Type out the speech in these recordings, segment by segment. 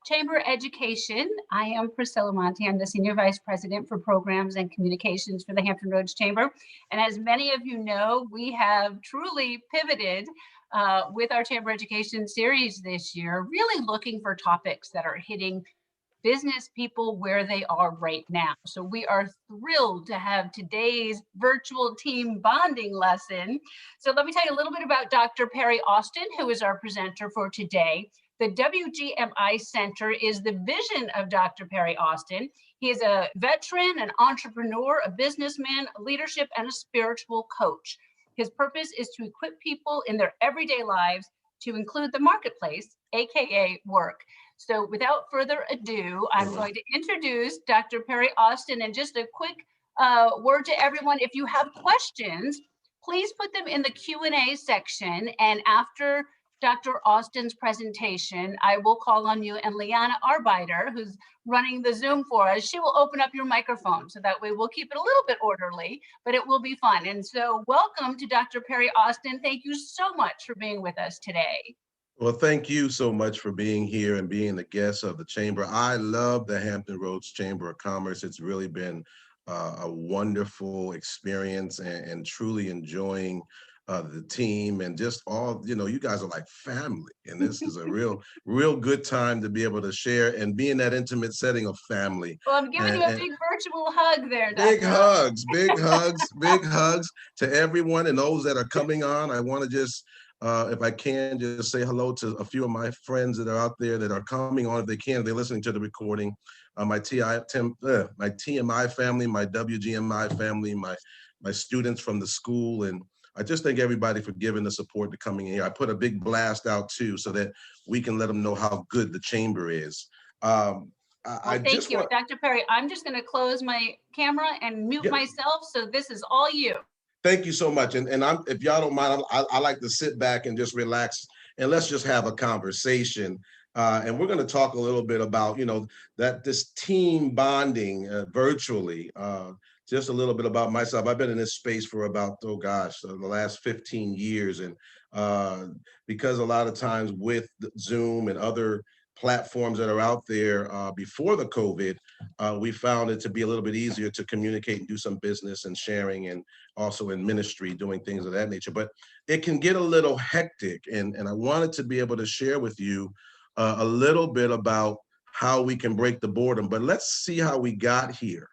Chamber Education. I am Priscilla Monti. I'm the Senior Vice President for Programs and Communications for the Hampton Roads Chamber. And as many of you know, we have truly pivoted with our Chamber Education series this year, really looking for topics that are hitting business people where they are right now. So we are thrilled to have today's virtual team bonding lesson. So let me tell you a little bit about Dr. Perry Austin, who is our presenter for today. The WGMI Center is the vision of Dr. Perry Austin. He is a veteran, an entrepreneur, a businessman, a leadership, and a spiritual coach. His purpose is to equip people in their everyday lives to include the marketplace, AKA work. So without further ado, I'm going to introduce Dr. Perry Austin, and just a quick word to everyone. If you have questions, please put them in the Q&A section, and after Dr. Austin's presentation, I will call on you, and Liana Arbeiter, who's running the Zoom for us, she will open up your microphone, so that way we'll keep it a little bit orderly, but it will be fun. And so welcome to Dr. Perry Austin. Thank you so much for being with us today. Well, thank you so much for being here and being the guest of the Chamber. I love the Hampton Roads Chamber of Commerce. It's really been a wonderful experience and truly enjoying the team and just all, you guys are like family. And this is a real good time to be able to share and be in that intimate setting of family. Well, I'm giving you a big virtual hug there, Dr. Big hugs, big hugs to everyone and those that are coming on. I want to just if I can, just say hello to a few of my friends that are out there that are coming on. If they can, if they're listening to the recording. My TMI family, my WGMI family, my students from the school, and I just thank everybody for giving the support to coming in here. I put a big blast out too, so that we can let them know how good the chamber is. Thank you, Dr. Perry. I'm just going to close my camera and mute myself, so this is all you. Thank you so much. And if y'all don't mind, I like to sit back and just relax and let's just have a conversation. And we're going to talk a little bit about, that this team bonding virtually. Just a little bit about myself. I've been in this space for about, the last 15 years. And because a lot of times with Zoom and other platforms that are out there before the COVID, we found it to be a little bit easier to communicate and do some business and sharing, and also in ministry, doing things of that nature. But it can get a little hectic. And I wanted to be able to share with you a little bit about how we can break the boredom. But let's see how we got here.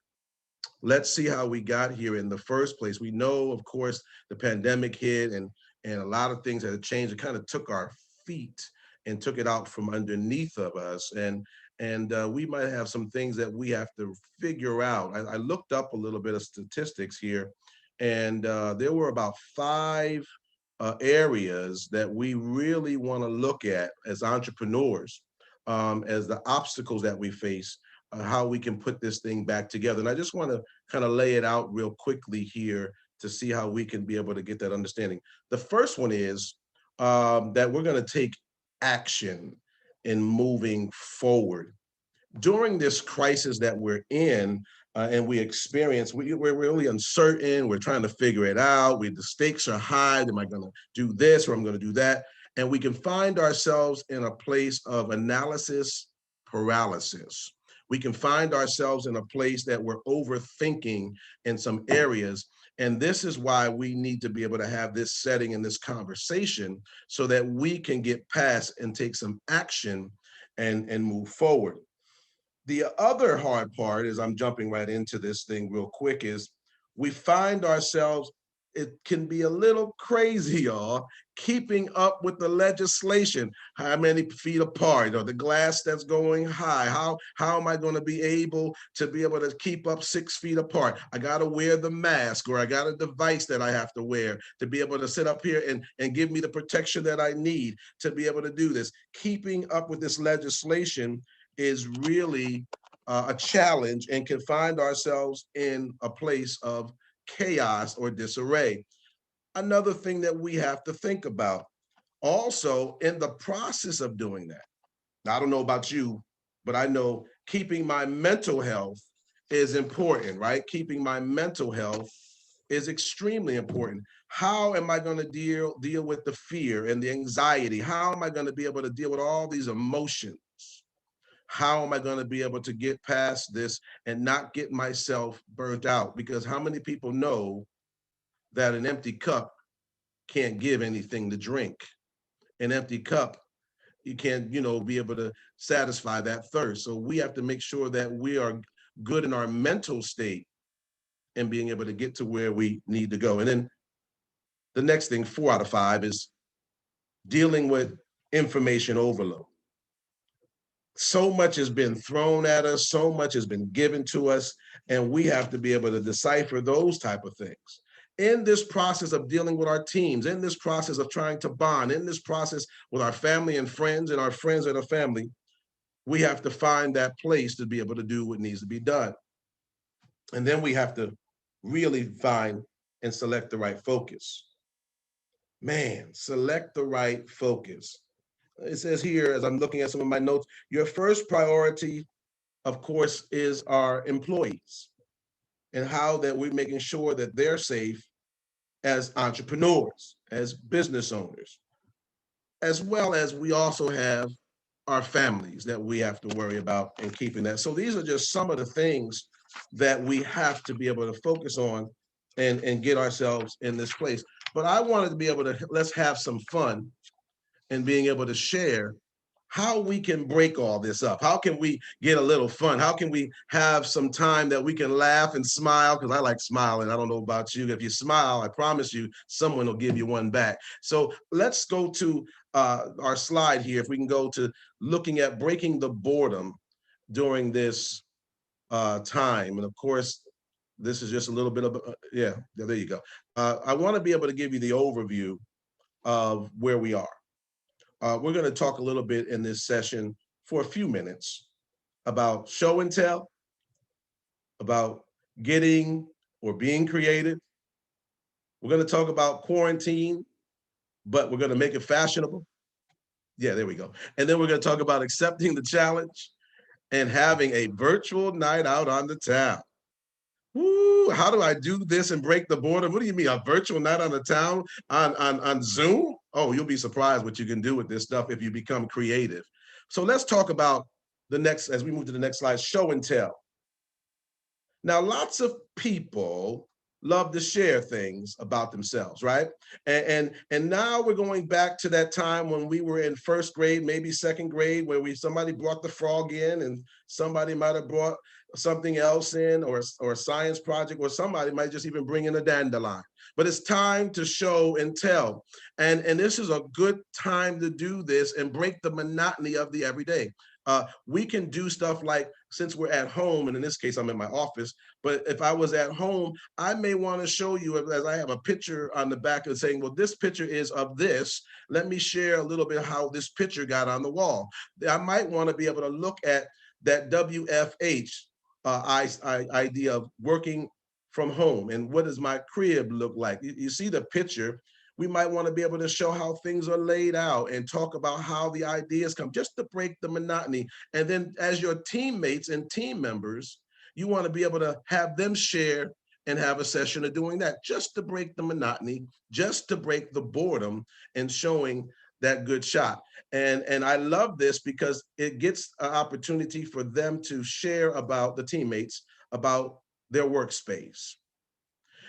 Let's see how we got here in the first place. We know, of course, the pandemic hit and a lot of things had changed. It kind of took our feet and took it out from underneath of us. And we might have some things that we have to figure out. I looked up a little bit of statistics here, and there were about 5 areas that we really want to look at as entrepreneurs, as the obstacles that we face, how we can put this thing back together. And I just want to kind of lay it out real quickly here to see how we can be able to get that understanding. The first one is that we're going to take action in moving forward. During this crisis that we're in and we experience, we're really uncertain. We're trying to figure it out. The stakes are high. Am I going to do this or I'm going to do that? And we can find ourselves in a place of analysis paralysis. We can find ourselves in a place that we're overthinking in some areas. And this is why we need to be able to have this setting and this conversation so that we can get past and take some action and move forward. The other hard part is, I'm jumping right into this thing real quick, is we find ourselves, it can be a little crazy, y'all, keeping up with the legislation. How many feet apart, or the glass that's going high? How am I going to be able to keep up 6 feet apart? I got to wear the mask, or I got a device that I have to wear to be able to sit up here and give me the protection that I need to be able to do this. Keeping up with this legislation is really a challenge, and can find ourselves in a place of chaos or disarray. Another thing that we have to think about also in the process of doing that. I don't know about you, but I know keeping my mental health is important, right? Keeping my mental health is extremely important. How am I going to deal with the fear and the anxiety? How am I going to be able to deal with all these emotions How am I going to be able to get past this and not get myself burnt out? Because how many people know that an empty cup can't give anything to drink? An empty cup, you can't, be able to satisfy that thirst. So we have to make sure that we are good in our mental state and being able to get to where we need to go. And then the next thing, 4 out of 5, is dealing with information overload. So much has been thrown at us, so much has been given to us, and we have to be able to decipher those type of things. In this process of dealing with our teams, in this process of trying to bond, in this process with our family and friends and our friends and our family, we have to find that place to be able to do what needs to be done. And then we have to really find and select the right focus. Man, select the right focus. It says here, as I'm looking at some of my notes, your first priority, of course, is our employees and how that we're making sure that they're safe as entrepreneurs, as business owners, as well as we also have our families that we have to worry about and keeping that. So these are just some of the things that we have to be able to focus on and get ourselves in this place. But I wanted to be able to, let's have some fun and being able to share how we can break all this up. How can we get a little fun? How can we have some time that we can laugh and smile? Because I like smiling. I don't know about you. If you smile, I promise you, someone will give you one back. So let's go to our slide here. If we can go to looking at breaking the boredom during this time. And of course, this is just a little bit of, yeah, there you go. I want to be able to give you the overview of where we are. We're going to talk a little bit in this session for a few minutes about show and tell, about getting or being creative. We're going to talk about quarantine, but we're going to make it fashionable. Yeah, there we go. And then we're going to talk about accepting the challenge and having a virtual night out on the town. Woo, how do I do this and break the boredom? What do you mean, a virtual night on the town on Zoom? Oh, you'll be surprised what you can do with this stuff if you become creative. So let's talk about the next, as we move to the next slide, show and tell. Now, lots of people love to share things about themselves, right? And now we're going back to that time when we were in first grade, maybe second grade, where somebody brought the frog in and somebody might have brought something else in, or a science project, or somebody might just even bring in a dandelion. But it's time to show and tell. And this is a good time to do this and break the monotony of the everyday. We can do stuff like, since we're at home, and in this case, I'm in my office, but if I was at home, I may want to show you, as I have a picture on the back of saying, well, this picture is of this. Let me share a little bit how this picture got on the wall. I might want to be able to look at that WFH idea of working from home and what does my crib look like. You see the picture. We might want to be able to show how things are laid out and talk about how the ideas come, just to break the monotony. And then as your teammates and team members, you want to be able to have them share and have a session of doing that, just to break the monotony, just to break the boredom and showing that good shot. And I love this because it gets an opportunity for them to share about the teammates, about their workspace.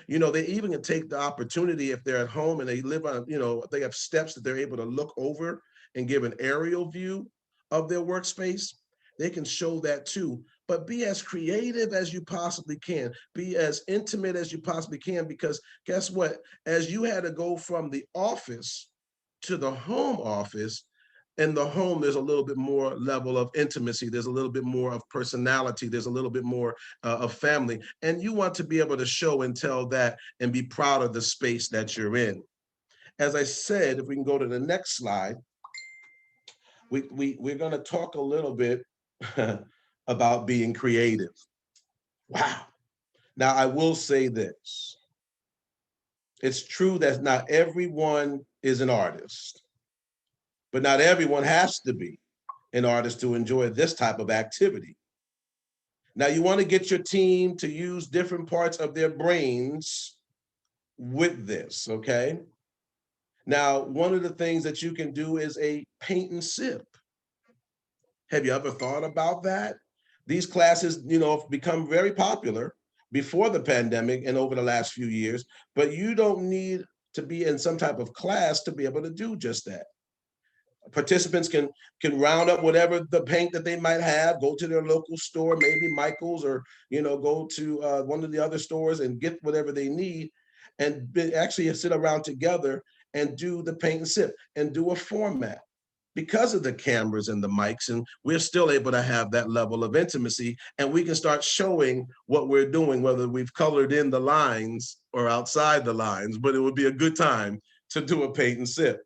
They even can take the opportunity, if they're at home and they live on, they have steps that they're able to look over and give an aerial view of their workspace. They can show that too. But be as creative as you possibly can. Be as intimate as you possibly can, because guess what? As you had to go from the office to the home office, in the home, there's a little bit more level of intimacy. There's a little bit more of personality. There's a little bit more of family. And you want to be able to show and tell that and be proud of the space that you're in. As I said, if we can go to the next slide, we're going to talk a little bit about being creative. Wow. Now, I will say this. It's true that not everyone is an artist, but not everyone has to be an artist to enjoy this type of activity. Now, you want to get your team to use different parts of their brains with this, okay? Now, one of the things that you can do is a paint and sip. Have you ever thought about that? These classes, have become very popular before the pandemic and over the last few years, but you don't need to be in some type of class to be able to do just that. Participants can round up whatever the paint that they might have, go to their local store, maybe Michael's, or go to one of the other stores and get whatever they need, and actually sit around together and do the paint and sip and do a format. Because of the cameras and the mics, and we're still able to have that level of intimacy, and we can start showing what we're doing, whether we've colored in the lines or outside the lines, but it would be a good time to do a paint and sip.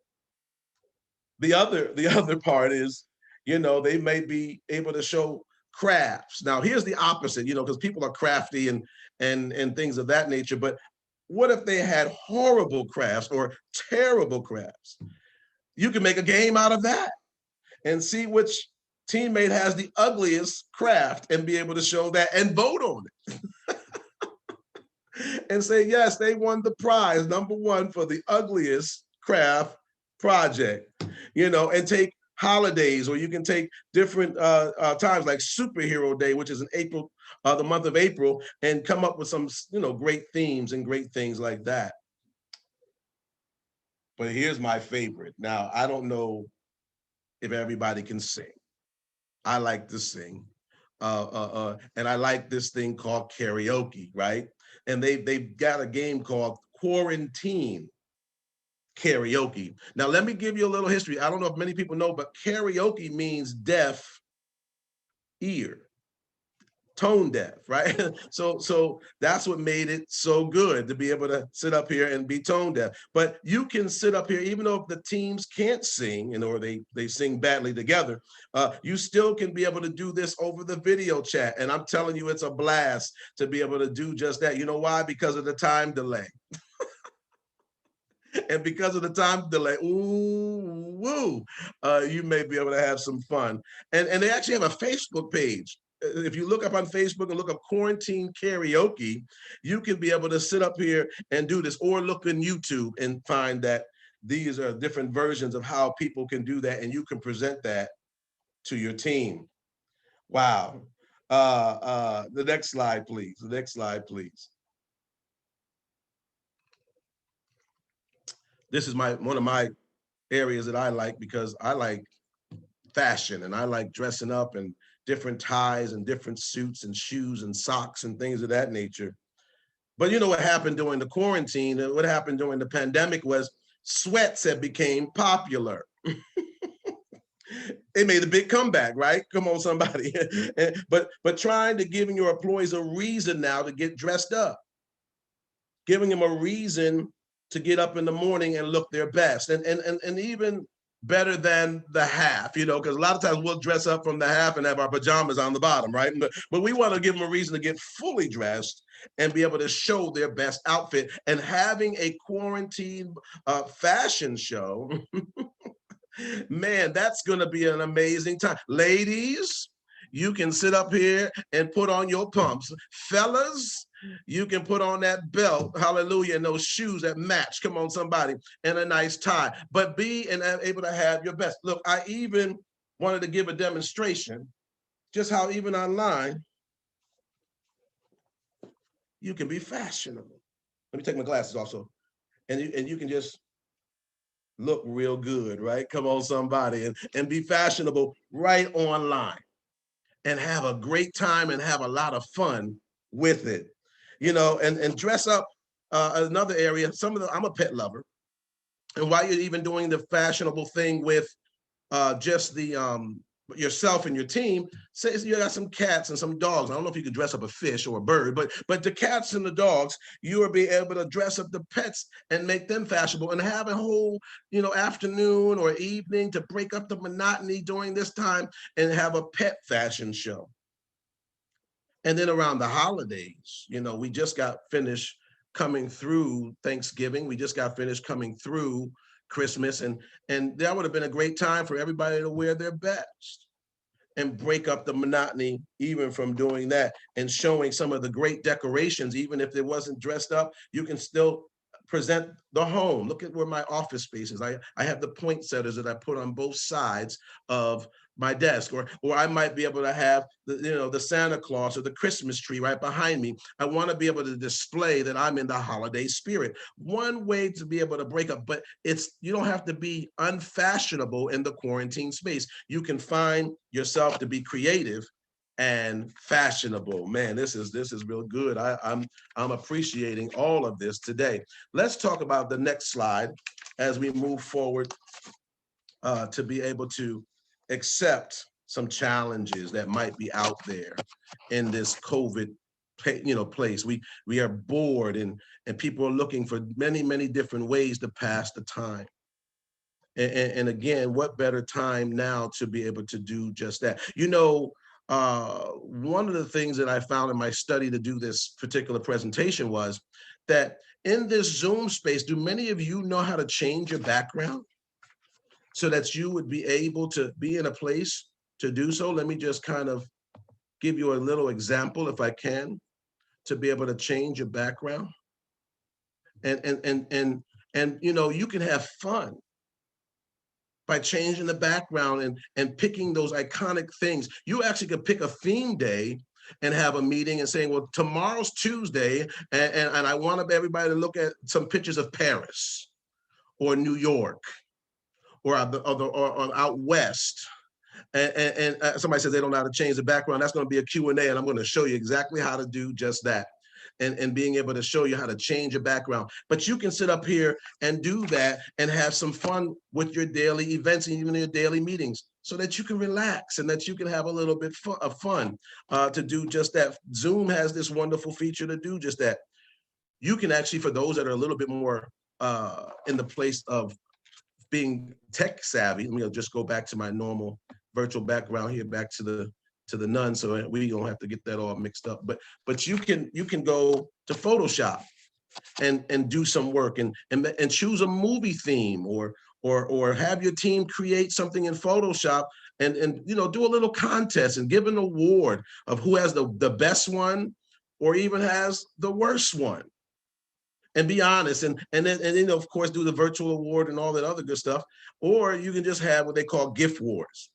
The other part is, they may be able to show crafts. Now, here's the opposite, because people are crafty and things of that nature. But what if they had horrible crafts or terrible crafts? You can make a game out of that and see which teammate has the ugliest craft and be able to show that and vote on it. And say, yes, they won the prize, #1 for the ugliest craft project, and take holidays, or you can take different times like Superhero Day, which is in April, the month of April, and come up with some, great themes and great things like that. But here's my favorite. Now, I don't know if everybody can sing. I like to sing. And I like this thing called karaoke, right? And they've got a game called Quarantine Karaoke. Now, let me give you a little history. I don't know if many people know, but karaoke means deaf ear, tone deaf, right? So that's what made it so good, to be able to sit up here and be tone deaf. But you can sit up here, even though the teams can't sing, or they sing badly together, you still can be able to do this over the video chat. And I'm telling you, it's a blast to be able to do just that. You know why? Because of the time delay. And because of the time delay, you may be able to have some fun. And they actually have a Facebook page. If you look up on Facebook and look up Quarantine Karaoke, you can be able to sit up here and do this, or look on YouTube and find that these are different versions of how people can do that, and you can present that to your team. Wow. The next slide, please. The next slide, please. This is one of my areas that I like, because I like fashion and I like dressing up and different ties and different suits and shoes and socks and things of that nature. But you know what happened during the quarantine, what happened during the pandemic was sweats had became popular. It made a big comeback, right? Come on, somebody. but trying to giving your employees a reason now to get dressed up, giving them a reason to get up in the morning and look their best, and even better than the half, because a lot of times we'll dress up from the half and have our pajamas on the bottom, right? But we want to give them a reason to get fully dressed and be able to show their best outfit. And having a quarantine fashion show, man, that's going to be an amazing time. Ladies, you can sit up here and put on your pumps. Fellas, you can put on that belt, hallelujah, and those shoes that match, come on, somebody, and a nice tie. But be able to have your best. Look, I even wanted to give a demonstration just how even online you can be fashionable. Let me take my glasses also. And you can just look real good, right? Come on, somebody, and be fashionable right online and have a great time and have a lot of fun with it, and dress up. Another area, I'm a pet lover. And while you're even doing the fashionable thing with just the yourself and your team, say you got some cats and some dogs. I don't know if you could dress up a fish or a bird, but the cats and the dogs, you will be able to dress up the pets and make them fashionable and have a whole, afternoon or evening to break up the monotony during this time and have a pet fashion show. And then around the holidays, we just got finished coming through Thanksgiving. We just got finished coming through Christmas, and that would have been a great time for everybody to wear their best and break up the monotony even from doing that, and showing some of the great decorations. Even if it wasn't dressed up, you can still present the home. Look at where my office space is. I have the poinsettias that I put on both sides of my desk, or I might be able to have the Santa Claus or the Christmas tree right behind me. I want to be able to display that I'm in the holiday spirit. One way to be able to break up, but you don't have to be unfashionable in the quarantine space. You can find yourself to be creative and fashionable. Man, this is real good. I'm appreciating all of this today. Let's talk about the next slide as we move forward to be able to accept some challenges that might be out there in this COVID place. We are bored, and people are looking for many different ways to pass the time. And again, what better time now to be able to do just that? One of the things that I found in my study to do this particular presentation was that in this Zoom space, do many of you know how to change your background so that you would be able to be in a place to do so? Let me just kind of give you a little example, if I can, to be able to change your background. And you can have fun by changing the background and picking those iconic things. You actually could pick a theme day and have a meeting and saying, well, tomorrow's Tuesday, and I want everybody to look at some pictures of Paris or New York or out west. And somebody says they don't know how to change the background. That's going to be a Q&A, and I'm going to show you exactly how to do just that. And being able to show you how to change your background. But you can sit up here and do that and have some fun with your daily events and even your daily meetings so that you can relax and that you can have a little bit of fun to do just that. Zoom has this wonderful feature to do just that. You can actually, for those that are a little bit more in the place of being tech savvy, let me just go back to my normal virtual background here, back to the none, so we don't have to get that all mixed up. But you can go to Photoshop and do some work and choose a movie theme or have your team create something in Photoshop and do a little contest and give an award of who has the best one or even has the worst one. And be honest, and then of course do the virtual award and all that other good stuff. Or you can just have what they call gift wars.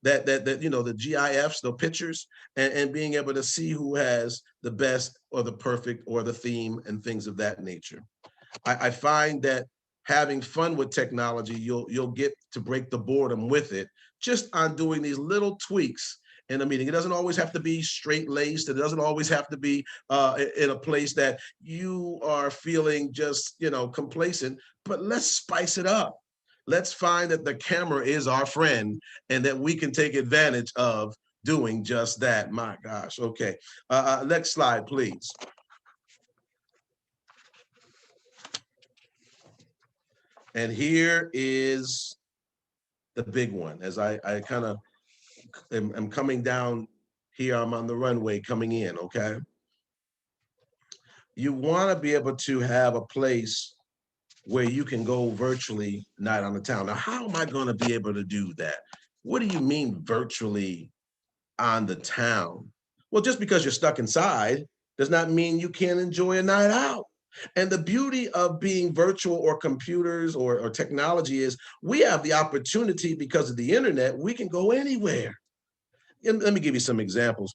That the GIFs, the pictures, and being able to see who has the best or the perfect or the theme and things of that nature. I find that having fun with technology, you'll get to break the boredom with it just on doing these little tweaks in a meeting. It doesn't always have to be straight-laced. It doesn't always have to be in a place that you are feeling just complacent, but let's spice it up. Let's find that the camera is our friend and that we can take advantage of doing just that. My gosh. Okay. Next slide, please. And here is the big one. As I kind of am coming down here, I'm on the runway coming in, okay? You want to be able to have a place where you can go virtually night on the town. Now, how am I going to be able to do that? What do you mean virtually on the town? Well, just because you're stuck inside does not mean you can't enjoy a night out. And the beauty of being virtual or computers or technology is we have the opportunity because of the internet, we can go anywhere. And let me give you some examples.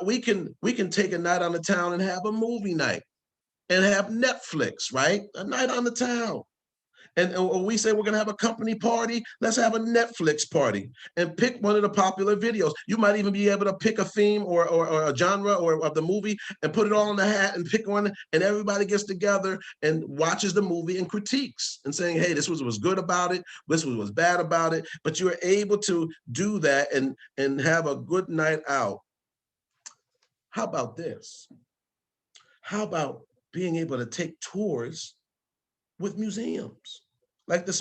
We can take a night on the town and have a movie night. And have Netflix, right? A night on the town. And we say we're going to have a company party. Let's have a Netflix party and pick one of the popular videos. You might even be able to pick a theme or a genre or of the movie and put it all in the hat and pick one. And everybody gets together and watches the movie and critiques and saying, hey, this was good about it. This was bad about it. But you're able to do that and have a good night out. How about this? How about being able to take tours with museums like the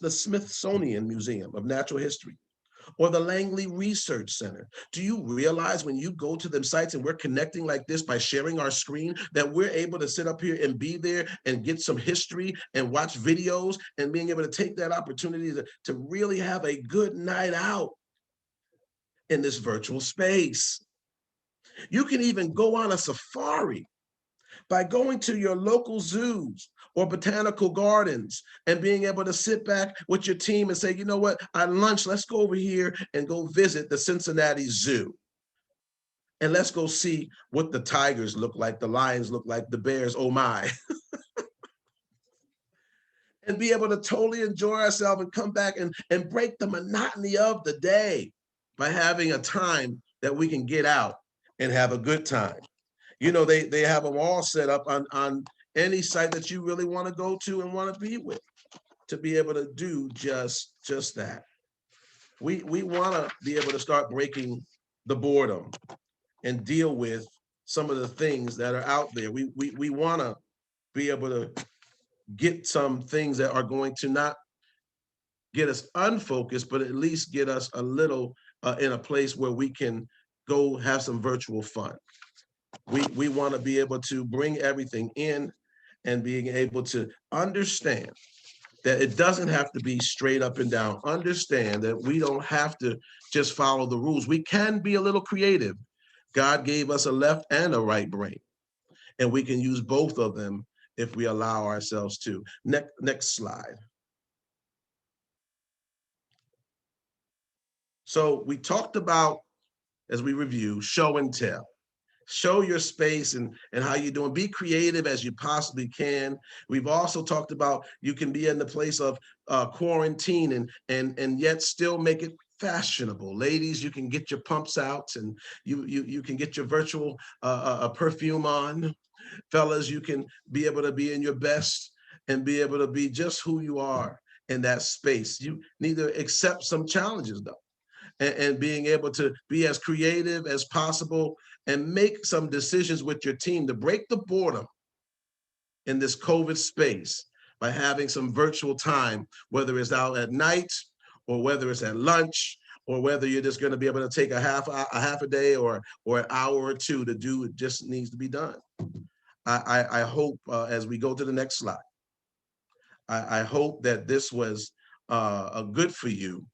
Smithsonian Museum of Natural History or the Langley Research Center? Do you realize when you go to them sites and we're connecting like this by sharing our screen that we're able to sit up here and be there and get some history and watch videos and being able to take that opportunity to really have a good night out in this virtual space? You can even go on a safari by going to your local zoos or botanical gardens and being able to sit back with your team and say, you know what, at lunch, let's go over here and go visit the Cincinnati Zoo. And let's go see what the tigers look like, the lions look like, the bears, oh my. And be able to totally enjoy ourselves and come back and break the monotony of the day by having a time that we can get out and have a good time. You know, they have them all set up on any site that you really want to go to and want to be with, to be able to do just that. We want to be able to start breaking the boredom and deal with some of the things that are out there. We want to be able to get some things that are going to not get us unfocused, but at least get us a little in a place where we can go have some virtual fun. We want to be able to bring everything in and being able to understand that it doesn't have to be straight up and down. Understand that we don't have to just follow the rules. We can be a little creative. God gave us a left and a right brain, and we can use both of them if we allow ourselves to. Next slide. So we talked about, as we review, show and tell. Show your space and how you're doing. Be creative as you possibly can. We've also talked about you can be in the place of quarantine and yet still make it fashionable. Ladies, you can get your pumps out and you can get your virtual perfume on. Fellas, you can be able to be in your best and be able to be just who you are in that space. You need to accept some challenges though, and being able to be as creative as possible and make some decisions with your team to break the boredom in this COVID space by having some virtual time, whether it's out at night or whether it's at lunch or whether you're just going to be able to take a half a day or an hour or two to do it just needs to be done. I hope as we go to the next slide, I hope that this was a good for you.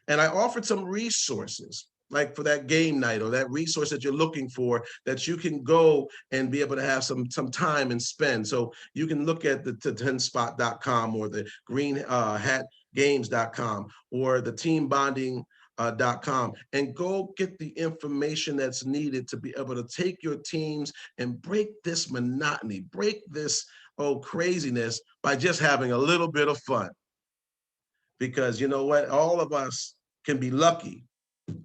And I offered some resources, like for that game night or that resource that you're looking for, that you can go and be able to have some time and spend. So you can look at the 10spot.com or the greenhatgames.com or the teambonding.com and go get the information that's needed to be able to take your teams and break this monotony, break this craziness by just having a little bit of fun. Because you know what, all of us can be lucky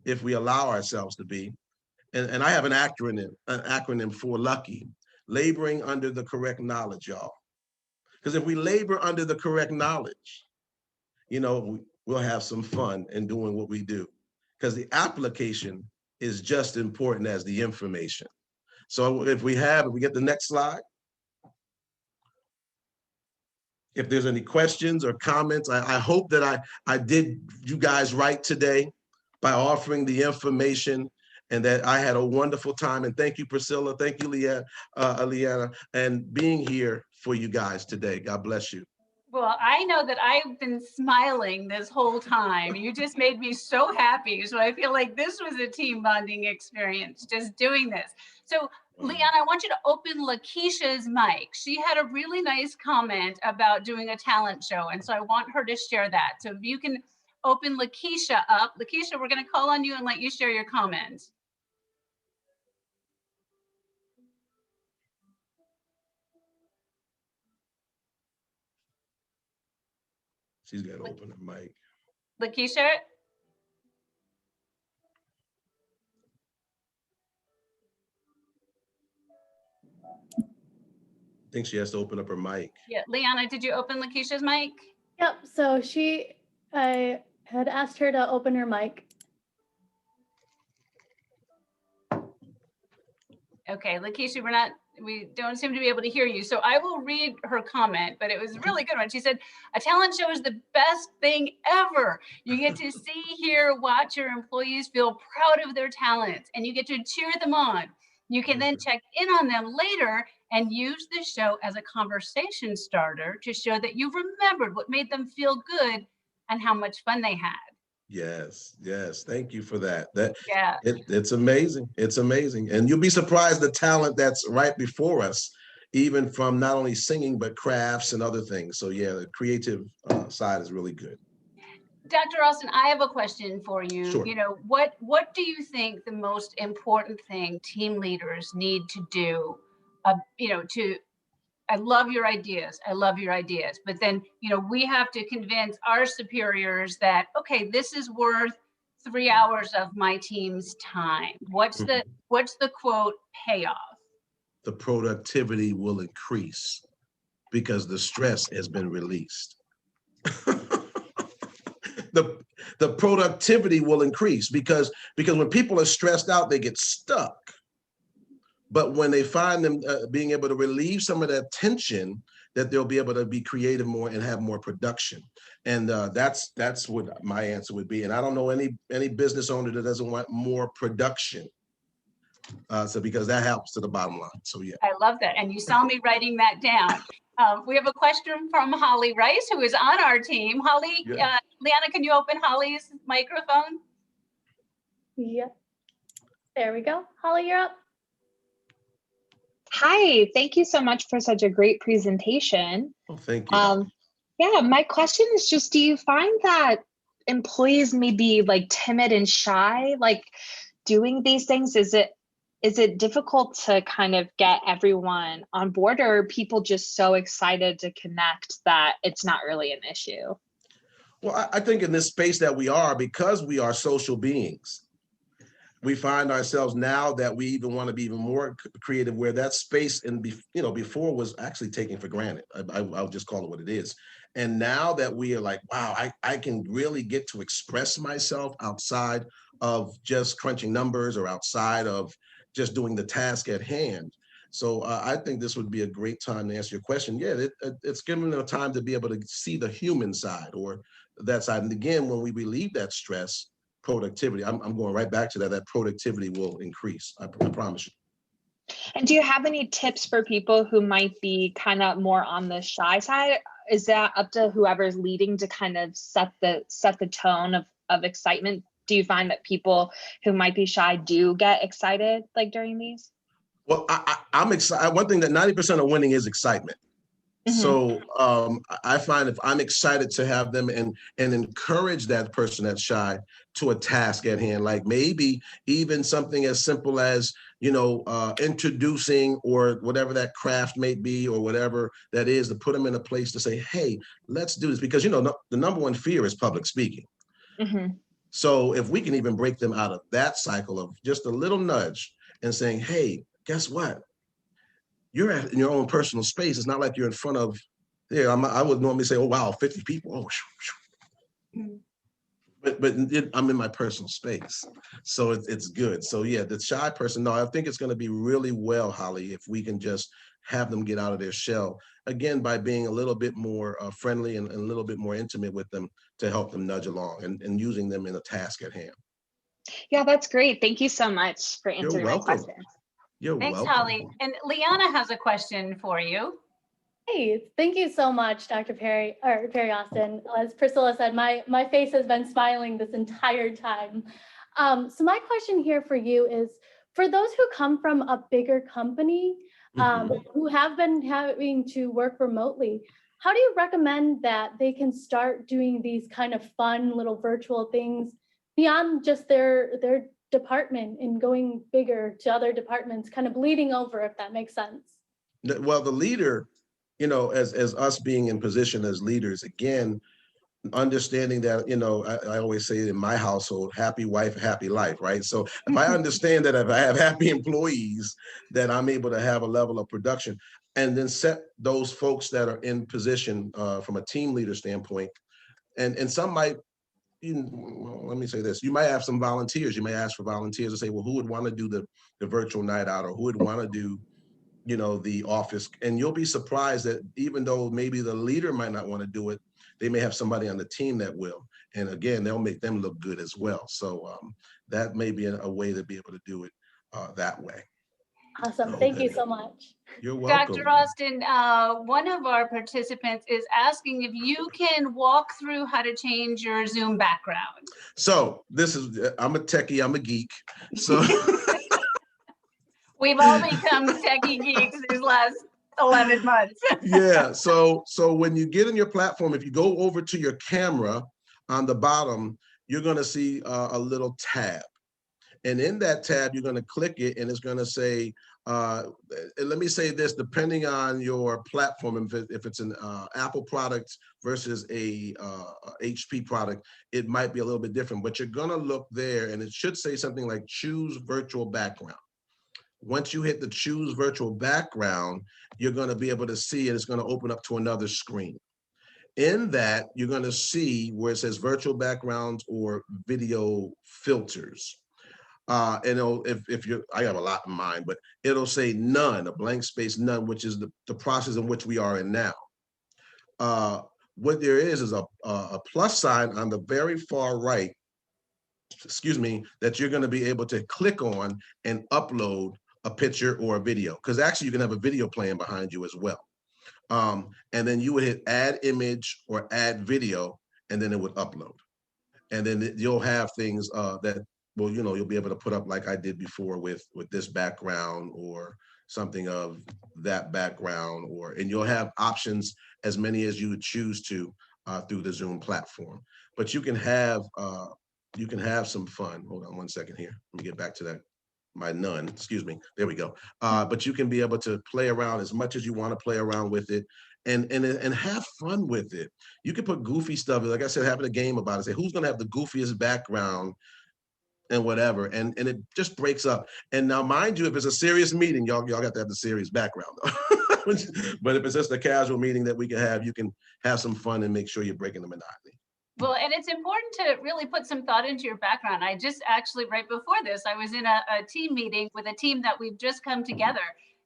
if we allow ourselves to be. And I have an acronym for lucky: laboring under the correct knowledge, y'all. Because if we labor under the correct knowledge, you know, we'll have some fun in doing what we do. Because the application is just important as the information. So if we get the next slide. If there's any questions or comments, I hope that I did you guys right today by offering the information and that I had a wonderful time. And thank you, Priscilla. Thank you, Leanna, and being here for you guys today. God bless you. Well, I know that I've been smiling this whole time. You just made me so happy. So I feel like this was a team bonding experience, just doing this. So Leanne, I want you to open Lakeisha's mic. She had a really nice comment about doing a talent show. And so I want her to share that. So if you can open Lakeisha up. Lakeisha, we're going to call on you and let you share your comment. She's got to open her mic. Lakeisha? I think she has to open up her mic. Yeah, Leanna, did you open Lakeisha's mic? Yep, so I had asked her to open her mic. Okay, Lakeisha, we don't seem to be able to hear you. So I will read her comment, but it was a really good one. She said, a talent show is the best thing ever. You get to see, hear, watch your employees feel proud of their talents, and you get to cheer them on. You can then check in on them later and use the show as a conversation starter to show that you've remembered what made them feel good and how much fun they had. Yes. Thank you for that. It's amazing. It's amazing. And you'll be surprised the talent that's right before us even from not only singing, but crafts and other things. So yeah, the creative side is really good. Dr. Austin, I have a question for you. Sure. You know, what do you think the most important thing team leaders need to do? You know, I love your ideas. I love your ideas. But then, you know, we have to convince our superiors that, okay, this is worth 3 hours of my team's time. What's the quote payoff? The productivity will increase because the stress has been released. The productivity will increase because when people are stressed out, they get stuck. But when they find them being able to relieve some of that tension, that they'll be able to be creative more and have more production. And that's what my answer would be. And I don't know any business owner that doesn't want more production. So because that helps to the bottom line. So yeah. I love that. And you saw me writing that down. We have a question from Holly Rice, who is on our team. Holly, Yeah. Leanna, can you open Holly's microphone? Yep. There we go. Holly, you're up. Hi, thank you so much for such a great presentation. Well, thank you. Yeah, my question is just, do you find that employees may be like timid and shy, like doing these things? Is it difficult to kind of get everyone on board, or are people just so excited to connect that it's not really an issue? Well, I think in this space that we are, because we are social beings, we find ourselves now that we even want to be even more creative, where that space before was actually taken for granted. I'll just call it what it is. And now that we are like, wow, I can really get to express myself outside of just crunching numbers or outside of just doing the task at hand. So I think this would be a great time to answer your question. Yeah, it's giving them time to be able to see the human side or that side. And again, when we relieve that stress, productivity, I'm going right back to that productivity will increase. I promise you. And do you have any tips for people who might be kind of more on the shy side? Is that up to whoever's leading to kind of set the tone of excitement? Do you find that people who might be shy do get excited like during these? Well, I'm excited. One thing that 90% of winning is excitement. Mm-hmm. So I find if I'm excited to have them and encourage that person that's shy to a task at hand, like maybe even something as simple as, introducing or whatever that craft may be or whatever that is, to put them in a place to say, hey, let's do this. Because, the number one fear is public speaking. Mm-hmm. So if we can even break them out of that cycle of just a little nudge and saying, hey, guess what? You're in your own personal space. It's not like you're in front of, I would normally say, oh, wow, 50 people. Oh, but I'm in my personal space. So it's good. So yeah, the shy person, no, I think it's going to be really well, Holly, if we can just have them get out of their shell, again, by being a little bit more friendly and a little bit more intimate with them to help them nudge along and using them in a task at hand. Yeah, that's great. Thank you so much for answering my question. Thanks, Holly. And Leanna has a question for you. Hey, thank you so much, Dr. Perry Austin. As Priscilla said, my face has been smiling this entire time. So my question here for you is, for those who come from a bigger company, who have been having to work remotely, how do you recommend that they can start doing these kind of fun little virtual things beyond just their department and going bigger to other departments, kind of bleeding over, if that makes sense? Well, the leader, as us being in position as leaders, again, understanding that, I always say in my household, happy wife, happy life, right? So if I understand that if I have happy employees, that I'm able to have a level of production, and then set those folks that are in position from a team leader standpoint, and some might, let me say this, you might have some volunteers. You may ask for volunteers to say, well, who would want to do the virtual night out, or who would want to do, the office? And you'll be surprised that even though maybe the leader might not want to do it, they may have somebody on the team that will. And again, they'll make them look good as well. So that may be a way to be able to do it that way. Awesome. Thank you so much. You're welcome. Dr. Austin, one of our participants is asking if you can walk through how to change your Zoom background. So I'm a techie, I'm a geek. So we've all become techie geeks these last 11 months. Yeah. So when you get in your platform, if you go over to your camera on the bottom, you're going to see a little tab. And in that tab, you're going to click it and it's going to say, let me say this, depending on your platform, if it's an Apple product versus a HP product, it might be a little bit different, but you're going to look there and it should say something like choose virtual background. Once you hit the choose virtual background, you're going to be able to see it. It's going to open up to another screen. In that, you're going to see where it says virtual backgrounds or video filters. And it'll, if you're, I have a lot in mind, but it'll say none, a blank space, none, which is the process in which we are in now. What there is a plus sign on the very far right, excuse me, that you're going to be able to click on and upload a picture or a video, because actually you can have a video playing behind you as well. And then you would hit add image or add video, and then it would upload. And then you'll have things that, well, you know, you'll be able to put up like I did before with this background or something of that background, and you'll have options as many as you would choose to through the Zoom platform. But you can have some fun. Hold on one second here. Let me get back to that. My none, excuse me. There we go. But you can be able to play around as much as you want to play around with it, and have fun with it. You can put goofy stuff, like I said, having a game about it. Say who's going to have the goofiest background and whatever, and it just breaks up. And now, mind you, if it's a serious meeting, y'all got to have the serious background. But if it's just a casual meeting that we can have, you can have some fun and make sure you're breaking the monotony. Well, and it's important to really put some thought into your background. I just actually, right before this, I was in a team meeting with a team that we've just come together.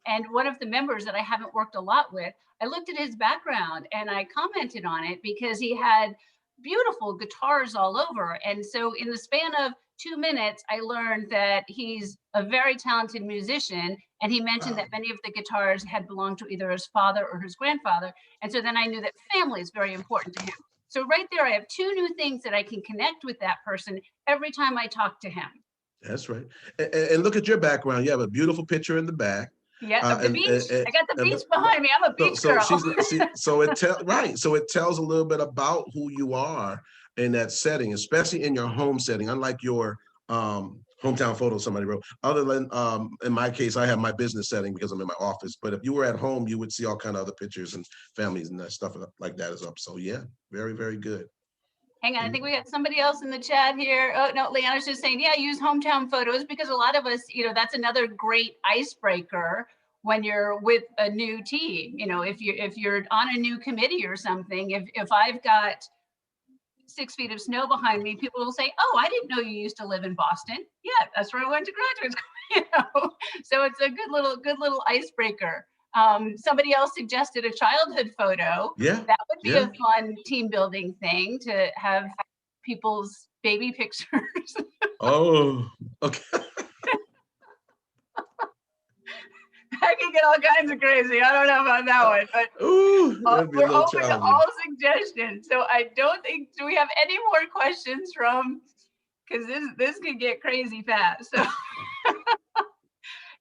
And one of the members that I haven't worked a lot with, I looked at his background and I commented on it because he had beautiful guitars all over. And so in the span of 2 minutes, I learned that he's a very talented musician. And he mentioned that many of the guitars had belonged to either his father or his grandfather. And so then I knew that family is very important to him. So right there, I have 2 new things that I can connect with that person every time I talk to him. That's right. And look at your background. You have a beautiful picture in the back. Yeah, the beach. I got the beach behind me. I'm a beach girl. So it tells a little bit about who you are in that setting, especially in your home setting. Unlike your hometown photo somebody wrote. Other than in my case, I have my business setting because I'm in my office. But if you were at home, you would see all kind of other pictures and families and that stuff like that is up. So yeah, very, very good. Hang on, I think we got somebody else in the chat here. Oh no, Leanna's just saying, yeah, use hometown photos, because a lot of us, you know, that's another great icebreaker when you're with a new team. You know, if you're on a new committee or something, if I've got 6 feet of snow behind me, people will say, oh, I didn't know you used to live in Boston. Yeah, that's where I went to graduate school. You know, so it's a good little icebreaker. Somebody else suggested a childhood photo. Yeah, that would be a fun team building thing, to have people's baby pictures. Oh, okay. I can get all kinds of crazy. I don't know about that one, but ooh, we're open to all suggestions. So I don't think, do we have any more questions from, because this could get crazy fast. So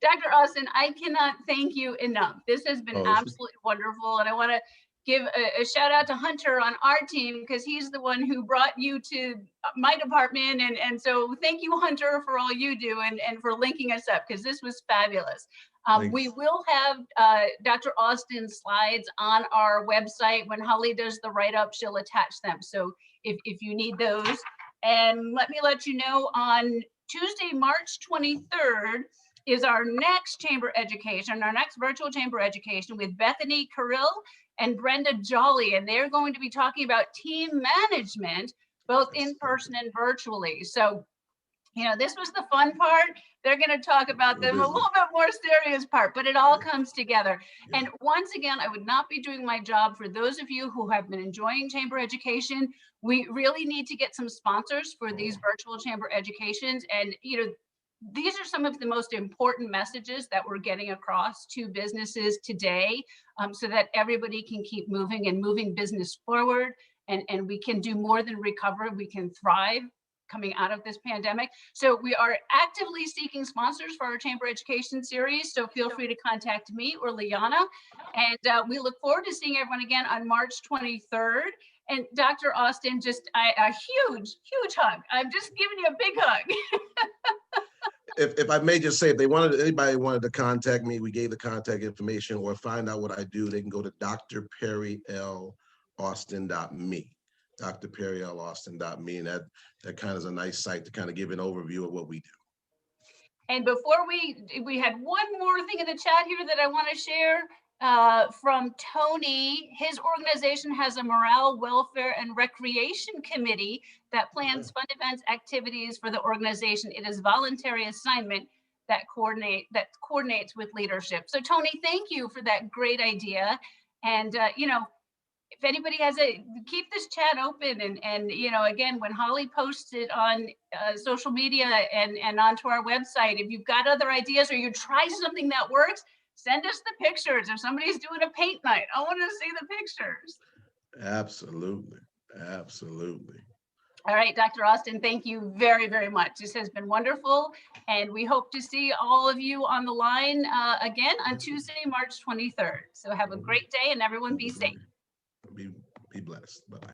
Dr. Austin, I cannot thank you enough. This has been absolutely wonderful. And I want to give a shout out to Hunter on our team, because he's the one who brought you to my department. And so thank you, Hunter, for all you do and for linking us up, because this was fabulous. We will have Dr. Austin's slides on our website. When Holly does the write-up, she'll attach them. So if you need those. And let me let you know, on Tuesday, March 23rd, is our next chamber education, our next virtual chamber education with Bethany Carrill and Brenda Jolly. And they're going to be talking about team management, both in person and virtually. So, you know, this was the fun part. They're going to talk about the a little bit more serious part, but it all comes together. And once again, I would not be doing my job for those of you who have been enjoying chamber education. We really need to get some sponsors for these virtual chamber educations. And, you know, these are some of the most important messages that we're getting across to businesses today, so that everybody can keep moving and moving business forward, and we can do more than recover. We can thrive coming out of this pandemic. So we are actively seeking sponsors for our Chamber Education series. So feel free to contact me or Liana. And we look forward to seeing everyone again on March 23rd. And Dr. Austin, just a huge, huge hug. I'm just giving you a big hug. If I may just say, if anybody wanted to contact me, we gave the contact information, or find out what I do, they can go to drperryaustin.me. drperryaustin.me, and that kind of is a nice site to kind of give an overview of what we do. And before we had one more thing in the chat here that I want to share from Tony. His organization has a morale, welfare, and recreation committee that plans fun events, activities for the organization. It is voluntary assignment that coordinates with leadership. So Tony, thank you for that great idea. And you know, if anybody has keep this chat open, and you know, again, when Holly posts it on social media and onto our website, if you've got other ideas or you try something that works, send us the pictures. If somebody's doing a paint night, I want to see the pictures. Absolutely, absolutely. All right, Dr. Austin, thank you very, very much. This has been wonderful, and we hope to see all of you on the line again on Tuesday, March 23rd. So have a great day, and everyone be safe. Be blessed. Bye-bye.